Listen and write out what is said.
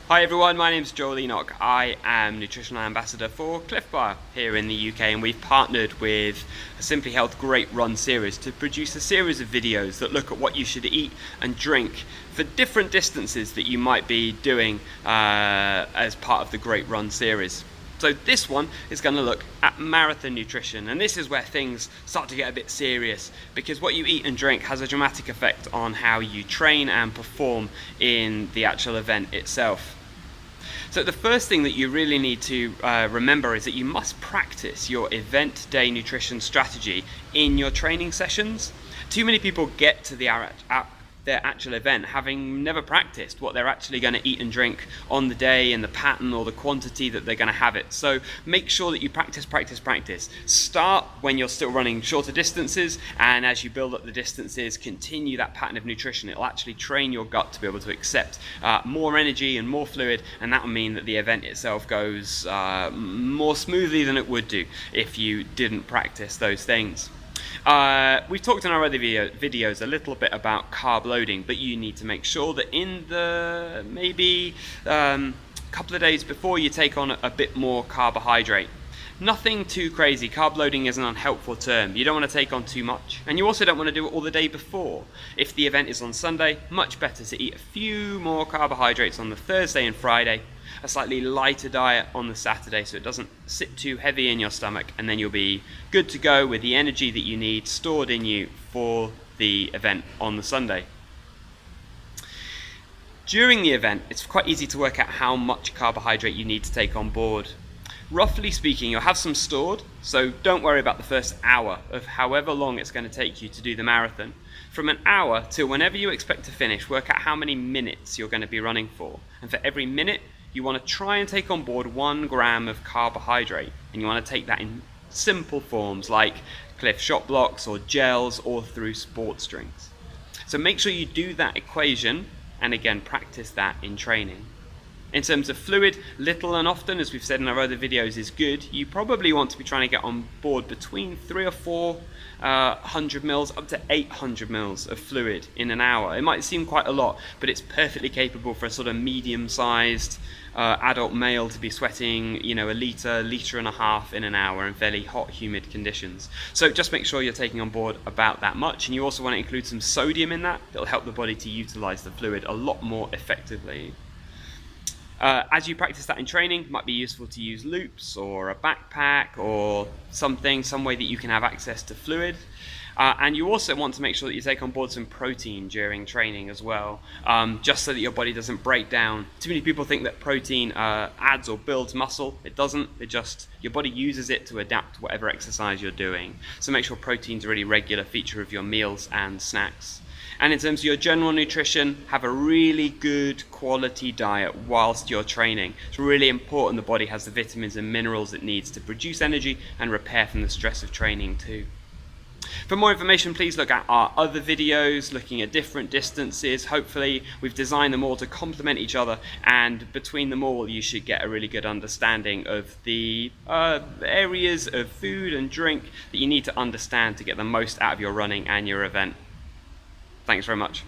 Hi everyone, my name is Joel Enoch. I am Nutritional Ambassador for Clif here in the UK, and we've partnered with a Simply Health Great Run series to produce a series of videos that look at what you should eat and drink for different distances that you might be doing as part of the Great Run series. So this one is going to look at marathon nutrition, and this is where things start to get a bit serious, because what you eat and drink has a dramatic effect on how you train and perform in the actual event itself. So the first thing that you really need to remember is that you must practice your event day nutrition strategy in your training sessions. Too many people get to their actual event having never practiced what they're actually going to eat and drink on the day and the pattern or the quantity that they're going to have it. So make sure that you practice. Start when you're still running shorter distances, and as you build up the distances, continue that pattern of nutrition. It'll actually train your gut to be able to accept more energy and more fluid, and that will mean that the event itself goes more smoothly than it would do if you didn't practice those things. We've talked in our other videos a little bit about carb loading, but you need to make sure that in the maybe couple of days before you take on a bit more carbohydrate. Nothing too crazy. Carb loading is an unhelpful term. You don't want to take on too much, and you also don't want to do it all the day before. If the event is on Sunday, much better to eat a few more carbohydrates on the Thursday and Friday, a slightly lighter diet on the Saturday so it doesn't sit too heavy in your stomach, and then you'll be good to go with the energy that you need stored in you for the event on the Sunday. During the event, it's quite easy to work out how much carbohydrate you need to take on board. Roughly speaking, you'll have some stored, so don't worry about the first hour of however long it's going to take you to do the marathon. From an hour till whenever you expect to finish, work out how many minutes you're going to be running for. And for every minute, you want to try and take on board 1 gram of carbohydrate. And you want to take that in simple forms like Clif shot blocks or gels or through sports drinks. So make sure you do that equation, and again, practice that in training. In terms of fluid, little and often, as we've said in our other videos, is good. You probably want to be trying to get on board between 300 or 400 mils up to 800 mils of fluid in an hour. It might seem quite a lot, but it's perfectly capable for a sort of medium-sized adult male to be sweating, a litre and a half in an hour in fairly hot, humid conditions. So just make sure you're taking on board about that much, and you also want to include some sodium in that. It'll help the body to utilize the fluid a lot more effectively. As you practice that in training, it might be useful to use loops or a backpack or some way that you can have access to fluid. And you also want to make sure that you take on board some protein during training as well, just so that your body doesn't break down. Too many people think that protein adds or builds muscle. It doesn't. Your body uses it to adapt to whatever exercise you're doing. So make sure protein's a really regular feature of your meals and snacks. And in terms of your general nutrition, have a really good quality diet whilst you're training. It's really important the body has the vitamins and minerals it needs to produce energy and repair from the stress of training too. For more information, please look at our other videos looking at different distances. Hopefully we've designed them all to complement each other, and between them all you should get a really good understanding of the areas of food and drink that you need to understand to get the most out of your running and your event. Thanks very much.